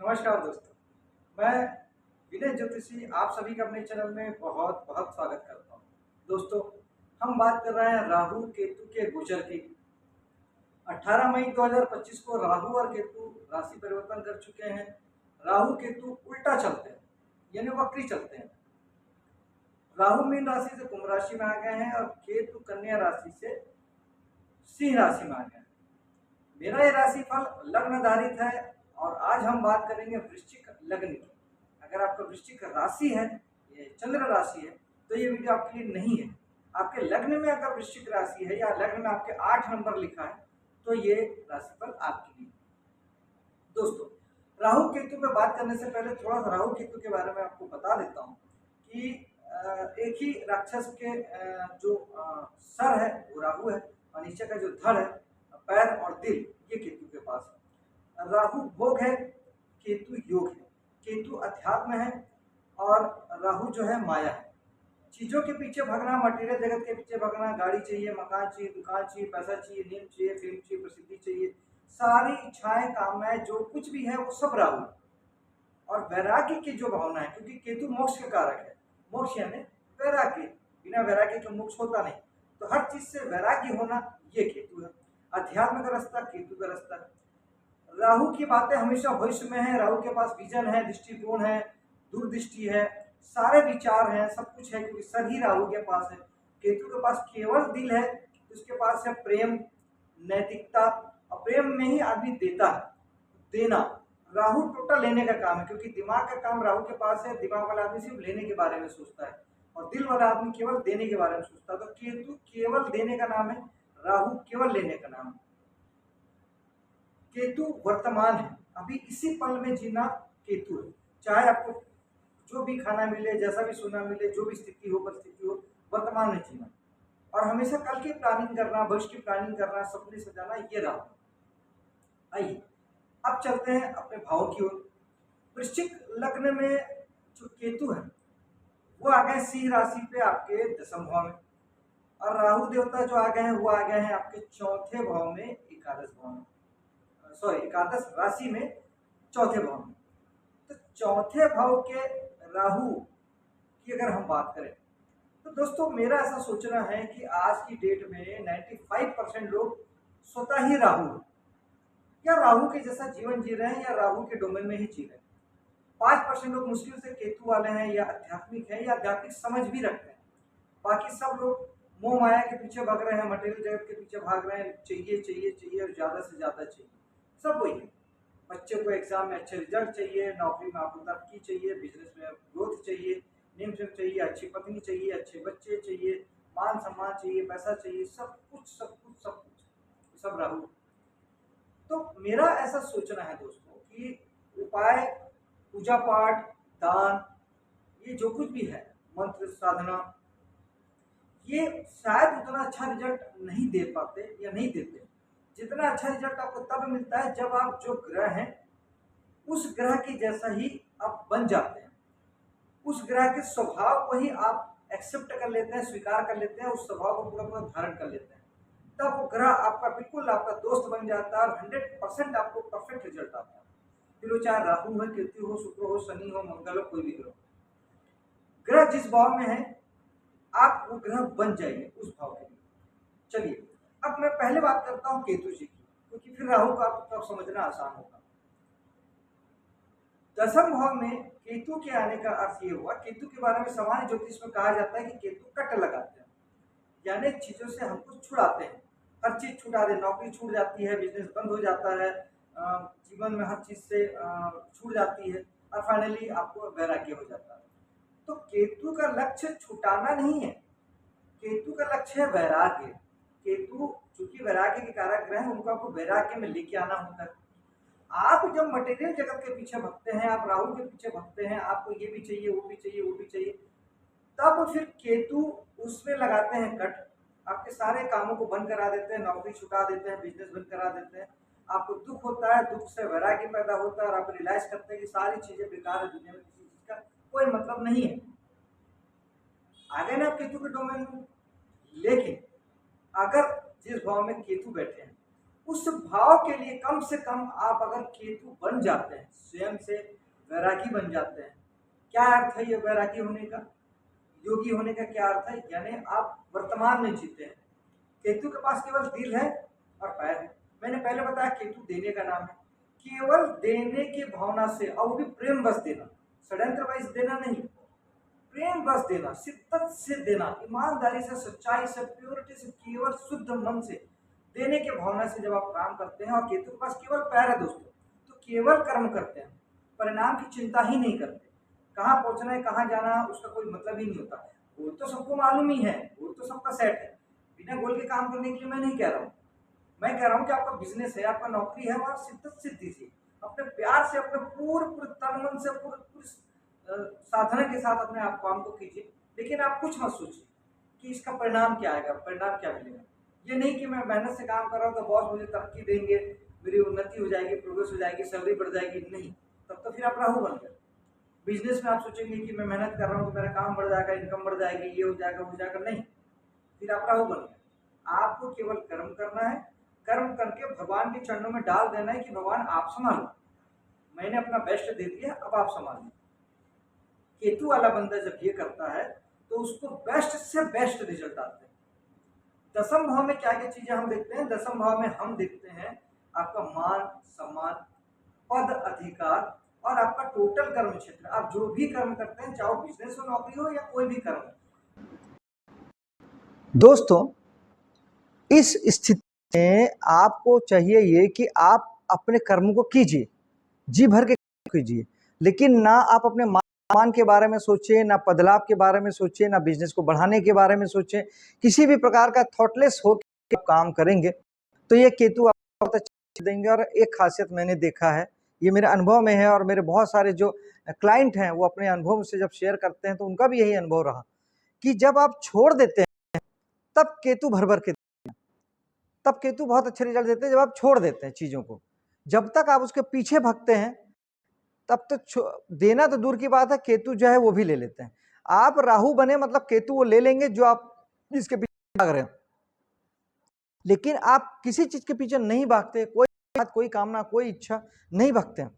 नमस्कार दोस्तों, मैं विनय ज्योतिषी आप सभी का अपने चैनल में बहुत बहुत स्वागत करता हूँ। दोस्तों, हम बात कर रहे हैं राहु केतु के गोचर की। 18 मई 2025 को राहु और केतु राशि परिवर्तन कर चुके हैं। राहु केतु उल्टा चलते हैं, यानी वक्री चलते हैं। राहु मीन राशि से कुंभ राशि में आ गए हैं और केतु कन्या राशि से सिंह राशि में आ गए हैं। मेरा ये राशि फल लग्नधारित है और आज हम बात करेंगे वृश्चिक लग्न की। अगर आपका वृश्चिक राशि है, ये चंद्र राशि है, तो ये वीडियो आपके लिए नहीं है। आपके लग्न में अगर वृश्चिक राशि है या लग्न में आपके 8 नंबर लिखा है तो ये राशिफल आपके लिए। दोस्तों, राहु केतु पे बात करने से पहले थोड़ा सा राहु केतु के बारे में आपको बता देता हूँ कि एक ही राक्षस के जो सर है वो राहु है और नीचे का जो धड़ है, पैर और दिल, ये केतु के पास है। राहु भोग है, केतु योग है। केतु अध्यात्म है और राहु जो है माया है। चीजों के पीछे भागना, मटेरियल जगत के पीछे भागना, गाड़ी चाहिए, मकान चाहिए, दुकान चाहिए, पैसा चाहिए, नींद चाहिए, फिल्म चाहिए, प्रसिद्धि चाहिए, सारी इच्छाएं, कामनाएं, जो कुछ भी है वो सब राहु है। और वैराग्य की जो भावना है, क्योंकि केतु मोक्ष का कारक है, मोक्ष यानी वैराग्य, बिना वैराग्य के मोक्ष होता नहीं, तो हर चीज से वैराग्य होना ये केतु है। अध्यात्म का रास्ता केतु का रास्ता है। राहु की बातें हमेशा भविष्य में है। राहु के पास विजन है, दृष्टिकोण है, दूरदृष्टि है, सारे विचार हैं, सब कुछ है, क्योंकि सर ही राहु के पास है। केतु के पास केवल दिल है, उसके पास है प्रेम, नैतिकता, और प्रेम में ही आदमी देता है, देना। राहु टोटल लेने का काम है, क्योंकि दिमाग का काम राहु के पास है। दिमाग वाला आदमी सिर्फ लेने के बारे में सोचता है और दिल वाला आदमी केवल देने के बारे में सोचता है। तो केतु केवल देने का नाम है, राहु केवल लेने का नाम है। केतु वर्तमान है, अभी इसी पल में जीना केतु है। चाहे आपको जो भी खाना मिले, जैसा भी सोना मिले, जो भी स्थिति हो, परिस्थिति हो, वर्तमान में जीना और हमेशा कल की प्लानिंग करना, भविष्य की प्लानिंग करना, सपने सजाना, ये रहा। आइए अब चलते हैं अपने भाव की ओर। वृश्चिक लग्न में जो केतु है वो आ गए सिंह राशि पे, आपके 10वें भाव में, और राहु देवता जो आ गए हैं वो आ गए हैं आपके 4थे भाव में, एकादश भाव में, सॉरी एकादश राशि में 4थे भाव में। तो 4थे भाव के राहु की अगर हम बात करें तो दोस्तों, मेरा ऐसा सोचना है कि आज की डेट में 95% लोग स्वतः ही राहु हैं, या राहु के जैसा जीवन जी रहे हैं, या राहु के डोमेन में ही जी रहे हैं। 5% लोग मुश्किल से केतु वाले हैं, या आध्यात्मिक है, या आध्यात्मिक समझ भी रखते हैं। बाकी सब लोग मोह माया के पीछे भाग रहे हैं, मटेरियल जगत के पीछे भाग रहे हैं, चाहिए चाहिए चाहिए और ज्यादा से ज्यादा चाहिए। सब वही है। बच्चे को एग्जाम में अच्छे रिजल्ट चाहिए, नौकरी में आपको तरक्की चाहिए, बिजनेस में ग्रोथ चाहिए, नेम फेम चाहिए, अच्छी पत्नी चाहिए, अच्छे बच्चे चाहिए, मान सम्मान चाहिए, पैसा चाहिए, सब कुछ सब कुछ सब कुछ, सब राहु। तो मेरा ऐसा सोचना है दोस्तों कि उपाय, पूजा पाठ, दान, ये जो कुछ भी है, मंत्र साधना, ये शायद उतना अच्छा रिजल्ट नहीं दे पाते या नहीं देते। जितना अच्छा रिजल्ट आपको तब मिलता है जब आप जो ग्रह हैं उस ग्रह के जैसा ही आप बन जाते हैं, उस ग्रह के स्वभाव को ही आप एक्सेप्ट कर लेते हैं, स्वीकार कर लेते हैं, उस स्वभाव को पूरा पूरा धारण कर लेते हैं। तब वो ग्रह आपका बिल्कुल आपका दोस्त बन जाता है और 100% आपको परफेक्ट रिजल्ट आता है। फिर वो चाहे राहु हो, केतु हो, शुक्र हो, शनि हो, मंगल हो, कोई भी ग्रह, ग्रह जिस भाव में है आप वो ग्रह बन जाइए उस भाव के लिए। चलिए अब मैं पहले बात करता हूँ केतु जी की, क्योंकि फिर राहु का आपको तब समझना आसान होगा। 10वें भाव में केतु के आने का अर्थ ये हुआ, केतु के बारे में सामान्य ज्योतिष में कहा जाता है कि केतु कट लगाते हैं, यानी चीजों से हमको छुड़ाते हैं। हर चीज छुड़ा दे, नौकरी छूट जाती है, बिजनेस बंद हो जाता है, जीवन में हर चीज से छूट जाती है और फाइनली आपको वैराग्य हो जाता है। तो केतु का लक्ष्य छुटाना नहीं है, केतु का लक्ष्य है वैराग्य। केतु चूंकि वैराग्य के कारक ग्रह हैं, उनको आपको वैराग्य में लेके आना होता है। आप जब मटेरियल जगत के पीछे भगते हैं, आप राहु के पीछे भगते हैं, आपको ये भी चाहिए, वो भी चाहिए, वो भी चाहिए, तब फिर केतु उसमें लगाते हैं कट, आपके सारे कामों को बंद करा देते हैं, नौकरी छुटा देते हैं, बिजनेस बंद करा देते हैं। आपको दुख होता है, दुख से वैराग्य पैदा होता है और आप रियलाइज करते हैं कि सारी चीजें बेकार है, दुनिया में किसी चीज का कोई मतलब नहीं है। आ गए ना केतु के डोमेन में। लेकिन अगर जिस भाव में केतु बैठे हैं उस भाव के लिए कम से कम आप अगर केतु बन जाते हैं, स्वयं से वैरागी बन जाते हैं। क्या अर्थ है ये वैरागी होने का, योगी होने का क्या अर्थ है? यानी आप वर्तमान में जीते हैं। केतु के पास केवल दिल है और पैर है। मैंने पहले बताया केतु देने का नाम है। केवल देने की भावना से, और वो भी प्रेम बस देना, षड्यंत्र वाइज देना नहीं, प्रेम बस देना, शिद्दत से देना, ईमानदारी से, सच्चाई से, प्योरिटी से, केवल शुद्ध मन से देने की भावना से जब आप काम करते हैं, और केतु के पास केवल पैर है दोस्तों, तो केवल कर्म करते हैं, परिणाम की चिंता ही नहीं करते। कहाँ पहुंचना है, कहाँ जाना है, उसका कोई मतलब ही नहीं होता। गोल तो सबको मालूम ही है, गोल तो सबका सेट है। बिना गोल के काम करने के लिए मैं नहीं कह रहा हूँ। मैं कह रहा हूँ कि आपका बिजनेस है, आपका नौकरी है, वहां शिद्दत से दीजिए, अपने प्यार से, अपने पूरे तन मन से, पूरे साधना के साथ अपने आप काम को कीजिए। लेकिन आप कुछ मत सोचिए कि इसका परिणाम क्या आएगा, परिणाम क्या मिलेगा। ये नहीं कि मैं मेहनत से काम कर रहा हूँ तो बॉस मुझे तरक्की देंगे, मेरी उन्नति हो जाएगी, प्रोग्रेस हो जाएगी, सैलरी बढ़ जाएगी, नहीं। तब तो फिर आप राहु बन गए। बिजनेस में आप सोचेंगे कि मैं मेहनत कर रहा हूँ तो मेरा काम बढ़ जाएगा, इनकम बढ़ जाएगी, ये हो जाएगा, वो हो जाएगा, नहीं, फिर आप राहु बन गए। आपको केवल कर्म करना है, कर्म करके भगवान के चरणों में डाल देना है कि भगवान आप संभालो, मैंने अपना बेस्ट दे दिया, अब आप संभालिए। केतु वाला बंदा जब ये करता है तो उसको बेस्ट से बेस्ट रिजल्ट आते हैं। दसम भाव में क्या क्या चीजें हम देखते हैं? दसम भाव में हम देखते हैं आपका मान सम्मान, पद अधिकार, और आपका टोटल कर्म क्षेत्र। आप जो भी कर्म करते हैं, चाहे बिजनेस हो, नौकरी हो, या कोई भी कर्म। दोस्तों, इस स्थिति में आपको चाहिए ये कि आप अपने कर्म को कीजिए, जी भर के कीजिए, लेकिन ना आप अपने मान के बारे में सोचिए, ना पदलाभ के बारे में सोचिए, ना बिजनेस को बढ़ाने के बारे में सोचिए। किसी भी प्रकार का थॉटलेस होकर काम करेंगे तो ये केतु आपको बहुत अच्छा देंगे। और एक खासियत मैंने देखा है, ये मेरे अनुभव में है, और मेरे बहुत सारे जो क्लाइंट हैं वो अपने अनुभव से जब शेयर करते हैं तो उनका भी यही अनुभव रहा कि जब आप छोड़ देते हैं तब केतु भर भर के, तब केतु बहुत अच्छे रिजल्ट देते हैं जब आप छोड़ देते हैं चीजों को। जब तक आप उसके पीछे भागते हैं तब तो देना तो दूर की बात है, केतु जो है वो भी ले लेते हैं। आप राहु बने मतलब केतु वो ले लेंगे जो आप जिसके पीछे भाग रहे हैं। लेकिन आप किसी चीज के पीछे नहीं भागते, कोई बात, कोई कामना, कोई इच्छा नहीं भागते हैं,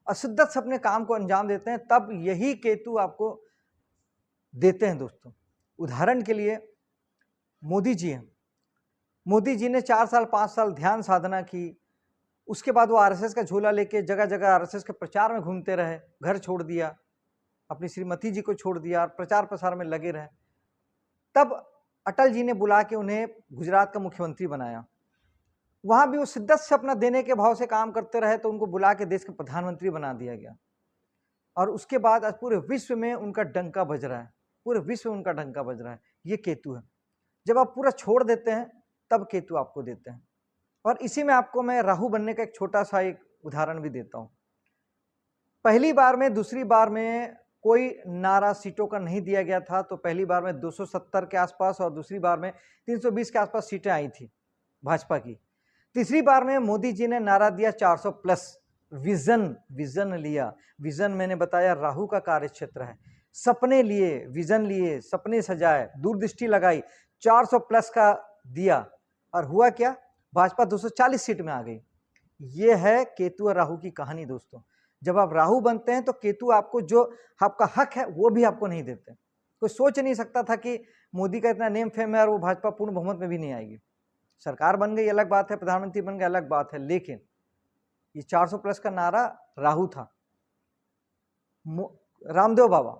अशिद्दत से अपने काम को अंजाम देते हैं, तब यही केतु आपको देते हैं। दोस्तों, उदाहरण के लिए मोदी जी हैं। मोदी जी ने 4 साल 5 साल ध्यान साधना की, उसके बाद वो आरएसएस का झोला लेके जगह जगह आरएसएस के प्रचार में घूमते रहे, घर छोड़ दिया, अपनी श्रीमती जी को छोड़ दिया और प्रचार प्रसार में लगे रहे। तब अटल जी ने बुला के उन्हें गुजरात का मुख्यमंत्री बनाया। वहां भी वो शिद्दत से अपना देने के भाव से काम करते रहे तो उनको बुला के देश के प्रधानमंत्री बना दिया गया। और उसके बाद आज पूरे विश्व में उनका डंका बज रहा है, पूरे विश्व में उनका डंका बज रहा है। ये केतु है। जब आप पूरा छोड़ देते हैं तब केतु आपको देते हैं। और इसी में आपको मैं राहु बनने का एक छोटा सा एक उदाहरण भी देता हूं। पहली बार में, दूसरी बार में कोई नारा सीटों का नहीं दिया गया था, तो पहली बार में 270 के आसपास और दूसरी बार में 320 के आसपास सीटें आई थी भाजपा की। तीसरी बार में मोदी जी ने नारा दिया 400 प्लस। विजन लिया। विजन मैंने बताया राहु का कार्य क्षेत्र है। सपने लिए, विजन लिए, सपने सजाए, दूरदृष्टि लगाई, 400 प्लस का दिया, और हुआ क्या? भाजपा 240 सीट में आ गई। ये है केतु और राहु की कहानी। दोस्तों, जब आप राहु बनते हैं तो केतु आपको जो आपका हक है वो भी आपको नहीं देते। कोई सोच नहीं सकता था कि मोदी का इतना नेम फेम है और वो भाजपा पूर्ण बहुमत में भी नहीं आएगी। सरकार बन गई अलग बात है, प्रधानमंत्री बन गए अलग बात है, लेकिन ये 400 प्लस का नारा राहु था। रामदेव बाबा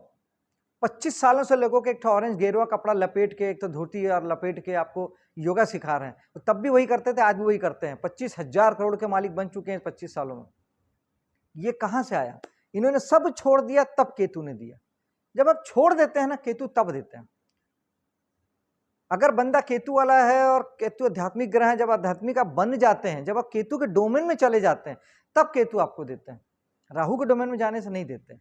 25 सालों से लोगों के एक ऑरेंज गेरुआ कपड़ा लपेट के, एक तो धोती और लपेट के आपको योगा सिखा रहे हैं। तो तब भी वही करते थे, आज भी वही करते हैं। 25,000 करोड़ के मालिक बन चुके हैं 25 सालों में। ये कहां से आया? इन्होंने सब छोड़ दिया तब केतु ने दिया। जब आप छोड़ देते हैं ना, केतु तब देते हैं। अगर बंदा केतु वाला है और केतु आध्यात्मिक ग्रह है, जब आध्यात्मिक आप बन जाते हैं, जब आप केतु के डोमेन में चले जाते हैं, तब केतु आपको देते हैं। राहु के डोमेन में जाने से नहीं देते।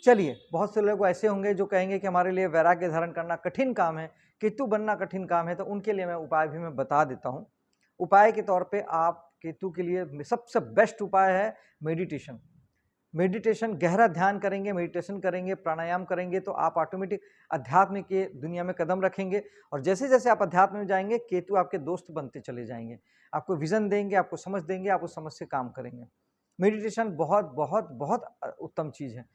चलिए, बहुत से लोग ऐसे होंगे जो कहेंगे कि हमारे लिए वैराग्य धारण करना कठिन काम है, केतु बनना कठिन काम है, तो उनके लिए मैं उपाय भी मैं बता देता हूं। उपाय के तौर पे आप केतु के लिए सबसे बेस्ट उपाय है मेडिटेशन। मेडिटेशन, गहरा ध्यान करेंगे, मेडिटेशन करेंगे, प्राणायाम करेंगे तो आप ऑटोमेटिक अध्यात्म के दुनिया में कदम रखेंगे। और जैसे जैसे आप अध्यात्म में जाएंगे, केतु आपके दोस्त बनते चले जाएंगे, आपको विजन देंगे, आपको समझ देंगे, आप उस समझ से काम करेंगे। मेडिटेशन बहुत बहुत बहुत उत्तम चीज़ है।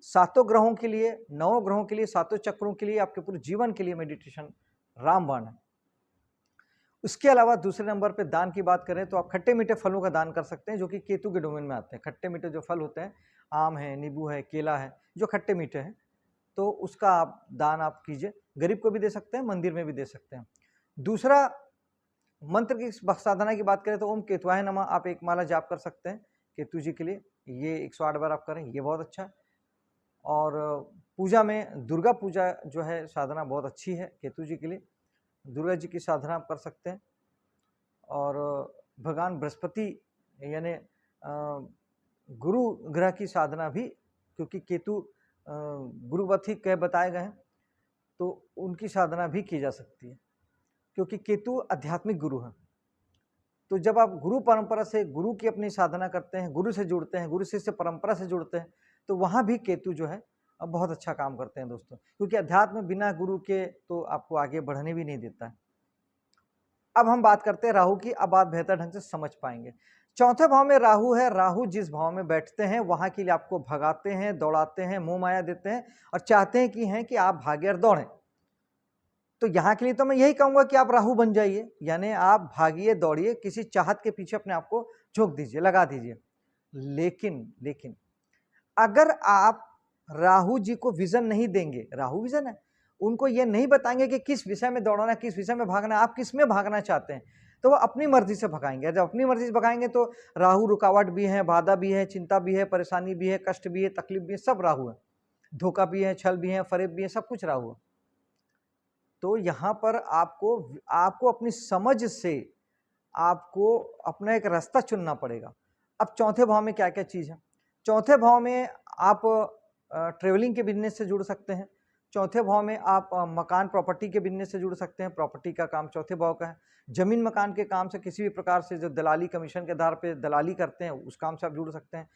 सातों ग्रहों के लिए, नौ ग्रहों के लिए, सातों चक्रों के लिए, आपके पूरे जीवन के लिए मेडिटेशन रामबाण है। उसके अलावा दूसरे नंबर पे दान की बात करें तो आप खट्टे मीठे फलों का दान कर सकते हैं, जो कि केतु के डोमेन में आते हैं। खट्टे मीठे जो फल होते हैं, आम है, नींबू है, केला है, जो खट्टे मीठे हैं, तो उसका आप दान आप कीजिए। गरीब को भी दे सकते हैं, मंदिर में भी दे सकते हैं। दूसरा, मंत्र की साधना की बात करें तो ओम केतुवाय नमः आप एक माला जाप कर सकते हैं केतु जी के लिए, ये 108 बार आप करें, ये बहुत अच्छा है। और पूजा में दुर्गा पूजा जो है साधना बहुत अच्छी है केतु जी के लिए, दुर्गा जी की साधना आप कर सकते हैं। और भगवान बृहस्पति यानी गुरु ग्रह की साधना भी, क्योंकि केतु गुरुवत कह बताए गए हैं, तो उनकी साधना भी की जा सकती है, क्योंकि केतु आध्यात्मिक गुरु है। तो जब आप गुरु परंपरा से, गुरु की अपनी साधना करते हैं, गुरु से जुड़ते हैं, गुरु शिष्य परंपरा से जुड़ते हैं, तो वहाँ भी केतु जो है बहुत अच्छा काम करते हैं दोस्तों, क्योंकि अध्यात्म बिना गुरु के तो आपको आगे बढ़ने भी नहीं देता है। अब हम बात करते हैं राहु की, अब आप बेहतर ढंग से समझ पाएंगे। चौथे भाव में राहु है, राहु जिस भाव में बैठते हैं वहां के लिए आपको भगाते हैं, दौड़ाते हैं, मोह माया देते हैं और चाहते हैं कि आप भागे और दौड़ें। तो यहाँ के लिए तो मैं यही कहूंगा कि आप राहु बन जाइए, यानी आप भागिए, दौड़िए, किसी चाहत के पीछे अपने आप को झोंक दीजिए, लगा दीजिए। लेकिन अगर आप राहु जी को विजन नहीं देंगे, राहु विजन है, उनको ये नहीं बताएंगे कि किस विषय में दौड़ना, किस विषय में भागना, आप किस में भागना चाहते हैं, तो वो अपनी मर्जी से भगाएंगे। जब अपनी मर्जी से भगाएंगे तो राहु रुकावट भी है, बाधा भी है, चिंता भी है, परेशानी भी है, कष्ट भी है, तकलीफ भी है, सब राहु है। धोखा भी है, छल भी है, फरेब भी है, सब कुछ राहु है। तो यहाँ पर आपको अपनी समझ से आपको अपना एक रास्ता चुनना पड़ेगा। अब चौथे भाव में क्या क्या चीज़ है? चौथे भाव में आप ट्रेवलिंग के बिजनेस से जुड़ सकते हैं। चौथे भाव में आप मकान प्रॉपर्टी के बिजनेस से जुड़ सकते हैं, प्रॉपर्टी का काम चौथे भाव का है। जमीन मकान के काम से, किसी भी प्रकार से जो दलाली कमीशन के आधार पे दलाली करते हैं, उस काम से आप जुड़ सकते हैं।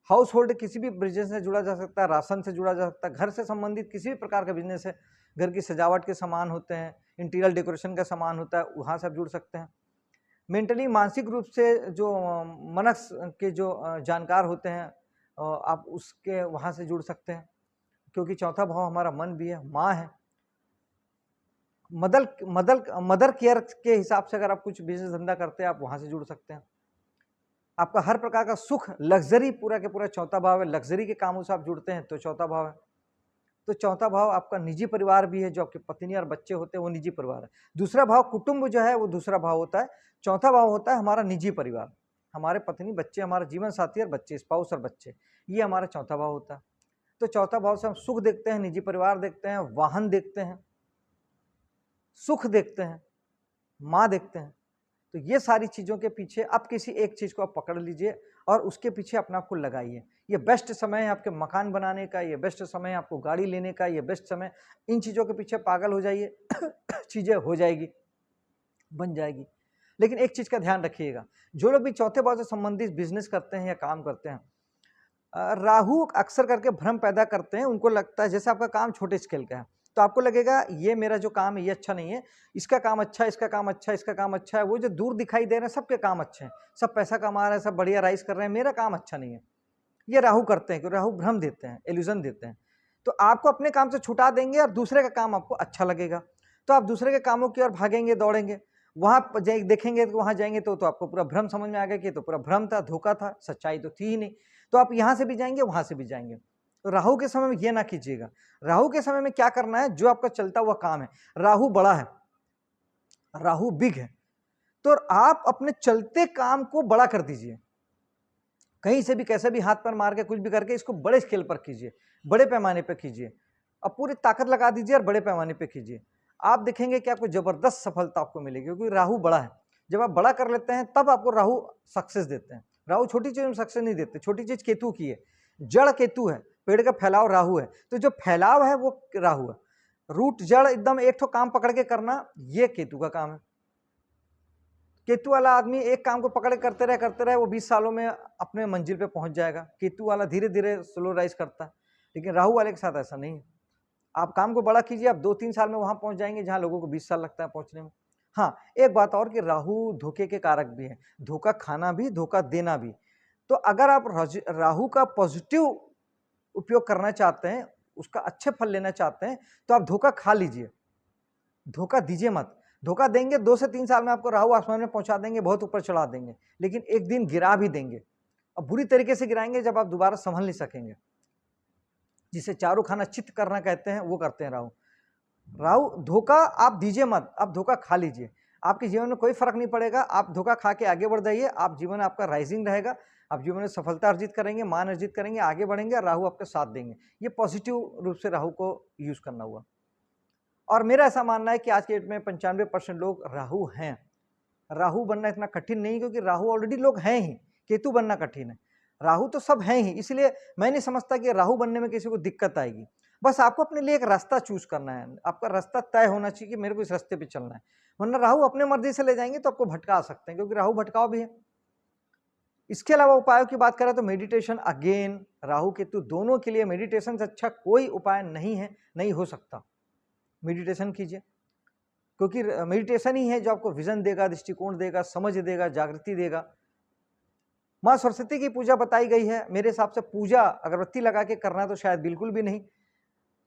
हाउस होल्ड किसी भी बिजनेस से जुड़ा जा सकता है, राशन से जुड़ा जा सकता है, घर से संबंधित किसी भी प्रकार का बिजनेस है, घर की सजावट के सामान होते हैं, इंटीरियर डेकोरेशन का सामान होता है, वहाँ से आप जुड़ सकते हैं। मेंटली, मानसिक रूप से जो मनस के जो जानकार होते हैं, आप उसके वहाँ से जुड़ सकते हैं, क्योंकि चौथा भाव हमारा मन भी है, माँ है। मदर केयर के हिसाब से अगर आप कुछ बिजनेस धंधा करते हैं, आप वहाँ से जुड़ सकते हैं। आपका हर प्रकार का सुख, लग्जरी पूरा के पूरा चौथा भाव है, लग्जरी के कामों से आप जुड़ते हैं तो चौथा भाव है। तो चौथा भाव आपका निजी परिवार भी है, जो आपकी पत्नी और बच्चे होते हैं वो निजी परिवार है। दूसरा भाव कुटुंब जो है वो दूसरा भाव होता है। चौथा भाव होता है हमारा निजी परिवार, हमारे पत्नी, बच्चे, हमारा जीवन साथी और बच्चे, स्पाउस और बच्चे, ये हमारा चौथा भाव होता है। तो चौथा भाव से हम सुख देखते हैं, निजी परिवार देखते हैं, वाहन देखते हैं, सुख देखते हैं, माँ देखते हैं। तो ये सारी चीज़ों के पीछे आप किसी एक चीज़ को आप पकड़ लीजिए और उसके पीछे अपने आप को लगाइए। ये बेस्ट समय है आपके मकान बनाने का, ये बेस्ट समय है आपको गाड़ी लेने का, ये बेस्ट समय, इन चीज़ों के पीछे पागल हो जाइए चीज़ें हो जाएगी, बन जाएगी। लेकिन एक चीज़ का ध्यान रखिएगा, जो लोग भी चौथे भाव से संबंधित बिजनेस करते हैं या काम करते हैं, राहु अक्सर करके भ्रम पैदा करते हैं। उनको लगता है जैसे आपका काम छोटे स्केल का है, तो आपको लगेगा ये मेरा जो काम है ये अच्छा नहीं है, इसका काम अच्छा है, इसका काम अच्छा है, इसका काम अच्छा है। वो जो दूर दिखाई दे रहे हैं सबके काम अच्छे हैं, सब पैसा कमा रहे हैं, सब बढ़िया राइज कर रहे हैं, मेरा काम अच्छा नहीं है। ये राहु करते हैं, क्योंकि राहु भ्रम देते हैं, इल्यूजन देते हैं। तो आपको अपने काम से छुटा देंगे और दूसरे का काम आपको अच्छा लगेगा, तो आप दूसरे के कामों की ओर भागेंगे, दौड़ेंगे। वहाँ देखेंगे तो वहाँ जाएंगे तो आपको पूरा भ्रम समझ में आ गया कि तो पूरा भ्रम था, धोखा था, सच्चाई तो थी ही नहीं। तो आप यहाँ से भी जाएंगे, वहाँ से भी जाएंगे। तो राहु के समय में ये ना कीजिएगा। राहु के समय में क्या करना है, जो आपका चलता हुआ काम है, राहु बड़ा है, राहु बिग है, तो आप अपने चलते काम को बड़ा कर दीजिए। कहीं से भी कैसे भी हाथ पर मार के कुछ भी करके इसको बड़े स्केल पर कीजिए, बड़े पैमाने पर कीजिए, अब पूरी ताकत लगा दीजिए और बड़े पैमाने पर कीजिए। आप देखेंगे कि आपको जबरदस्त सफलता आपको मिलेगी, क्योंकि राहु बड़ा है। जब आप बड़ा कर लेते हैं तब आपको राहु सक्सेस देते हैं। राहु छोटी चीज में सक्सेस नहीं देते, छोटी चीज केतु की है, जड़ केतु है, पेड़ का फैलाव राहु है। तो जो फैलाव है वो राहु है, रूट जड़ एकदम एक ठो काम पकड़ के करना, ये केतु का काम है। केतु वाला आदमी एक काम को पकड़े करते रहे वो 20 सालों में अपने मंजिल पे पहुंच जाएगा। केतु वाला धीरे धीरे स्लो राइज करता है, लेकिन राहु वाले के साथ ऐसा नहीं है। आप काम को बड़ा कीजिए, आप 2-3 साल में वहां पहुंच जाएंगे जहां लोगों को 20 साल लगता है पहुंचने में। हाँ, एक बात और कि राहु धोखे के कारक भी है, धोखा खाना भी, धोखा देना भी। तो अगर आप राहु का पॉजिटिव उपयोग करना चाहते हैं, उसका अच्छे फल लेना चाहते हैं, तो आप धोखा खा लीजिए, धोखा दीजिए मत। धोखा देंगे 2 से 3 साल में आपको राहु आसमान में पहुंचा देंगे, बहुत ऊपर चढ़ा देंगे, लेकिन एक दिन गिरा भी देंगे, और बुरी तरीके से गिराएंगे जब आप दोबारा संभल नहीं सकेंगे। जिसे चारू खाना चित्त करना कहते हैं, वो करते हैं राहु। राहु धोखा आप दीजिए मत, आप धोखा खा लीजिए, आपके जीवन में कोई फर्क नहीं पड़ेगा। आप धोखा खा के आगे बढ़ जाइए, आप जीवन आपका राइजिंग रहेगा, आप जीवन में सफलता अर्जित करेंगे, मान अर्जित करेंगे, आगे बढ़ेंगे, राहु आपके साथ देंगे। ये पॉजिटिव रूप से राहु को यूज करना हुआ। और मेरा ऐसा मानना है कि आज के डेट में 95% लोग राहु हैं। राहु बनना इतना कठिन नहीं, क्योंकि राहु ऑलरेडी लोग हैं ही, केतु बनना कठिन है, राहु तो सब हैं ही। इसलिए मैं नहीं समझता कि राहु बनने में किसी को दिक्कत आएगी। बस आपको अपने लिए एक रास्ता चूज करना है, आपका रास्ता तय होना चाहिए कि मेरे को इस रास्ते पे चलना है, वरना राहु अपने मर्जी से ले जाएंगे तो आपको भटका सकते हैं, क्योंकि राहु भटकाव भी है। इसके अलावा उपायों की बात करें तो मेडिटेशन, अगेन राहु केतु दोनों के लिए मेडिटेशन से अच्छा कोई उपाय नहीं है, नहीं हो सकता। मेडिटेशन कीजिए, क्योंकि मेडिटेशन ही है जो आपको विजन देगा, दृष्टिकोण देगा, समझ देगा, जागृति देगा। माँ सरस्वती की पूजा बताई गई है, मेरे हिसाब से पूजा अगरबत्ती लगा के करना तो शायद बिल्कुल भी नहीं।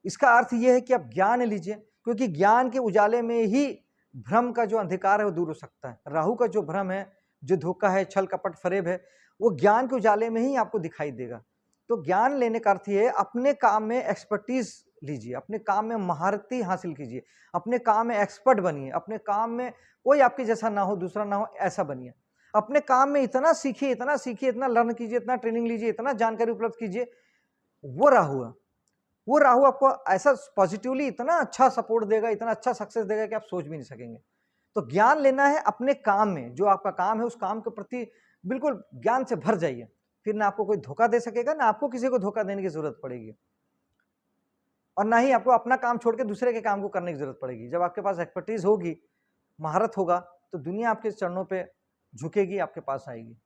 इसका अर्थ यह है कि आप ज्ञान लीजिए, क्योंकि ज्ञान के उजाले में ही भ्रम का जो अंधकार है वो दूर हो सकता है। राहु का जो भ्रम है, जो धोखा है, छल कपट फरेब है, वो ज्ञान के उजाले में ही आपको दिखाई देगा। तो ज्ञान लेने का अर्थ ये है, अपने काम में एक्सपर्टीज लीजिए, अपने काम में महारती हासिल कीजिए, अपने काम में एक्सपर्ट बनिए, अपने काम में कोई आपके जैसा ना हो, दूसरा ना हो, ऐसा बनिए। अपने काम में इतना सीखिए, इतना लर्न कीजिए, इतना ट्रेनिंग लीजिए, इतना जानकारी उपलब्ध कीजिए। वो राहु है, वो राहु आपको ऐसा पॉजिटिवली इतना अच्छा सपोर्ट देगा, इतना अच्छा सक्सेस देगा कि आप सोच भी नहीं सकेंगे। तो ज्ञान लेना है अपने काम में, जो आपका काम है उस काम के प्रति बिल्कुल ज्ञान से भर जाइए, फिर ना आपको कोई धोखा दे सकेगा, ना आपको किसी को धोखा देने की जरूरत पड़ेगी, और ना ही आपको अपना काम छोड़ के दूसरे के काम को करने की जरूरत पड़ेगी। जब आपके पास एक्सपर्टीज होगी, महारत होगा, तो दुनिया आपके चरणों पे झुकेगी, आपके पास आएगी।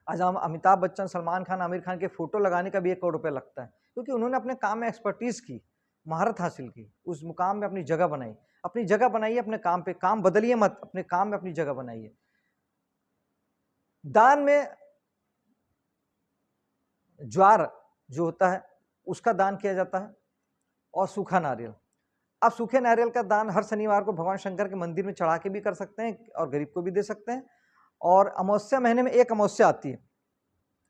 आज हम अमिताभ बच्चन, सलमान खान, आमिर खान के फोटो लगाने का भी 1 करोड़ रुपये लगता है, क्योंकि उन्होंने अपने काम में एक्सपर्टीज की, महारत हासिल की, उस मुकाम में अपनी जगह बनाई। अपनी जगह बनाइए अपने काम पे, काम बदलिए मत, अपने काम में अपनी जगह बनाइए। दान में ज्वार जो होता है उसका दान किया जाता है, और सूखा नारियल। आप सूखे नारियल का दान हर शनिवार को भगवान शंकर के मंदिर में चढ़ा के भी कर सकते हैं, और गरीब को भी दे सकते हैं। और अमावस्या महीने में 1 अमावस्या आती है,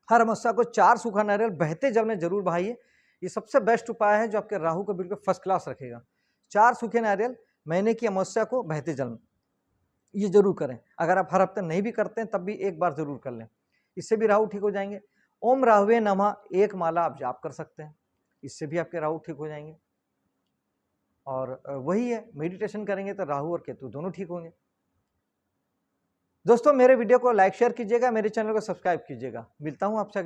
हर अमावस्या को 4 सूखा नारियल बहते जल में जरूर बहाइए। ये सबसे बेस्ट उपाय है जो आपके राहु को बिल्कुल फर्स्ट क्लास रखेगा। 4 सूखे नारियल महीने की अमावस्या को बहते जल में, ये जरूर करें। अगर आप हर हफ्ते नहीं भी करते हैं तब भी एक बार जरूर कर लें, इससे भी राहु ठीक हो जाएंगे। ओम राहुवे नमः 1 माला आप जाप कर सकते हैं, इससे भी आपके राहु ठीक हो जाएंगे। और वही है, मेडिटेशन करेंगे तो राहु और केतु दोनों ठीक होंगे। दोस्तों, मेरे वीडियो को लाइक शेयर कीजिएगा, मेरे चैनल को सब्सक्राइब कीजिएगा। मिलता हूं आपसे।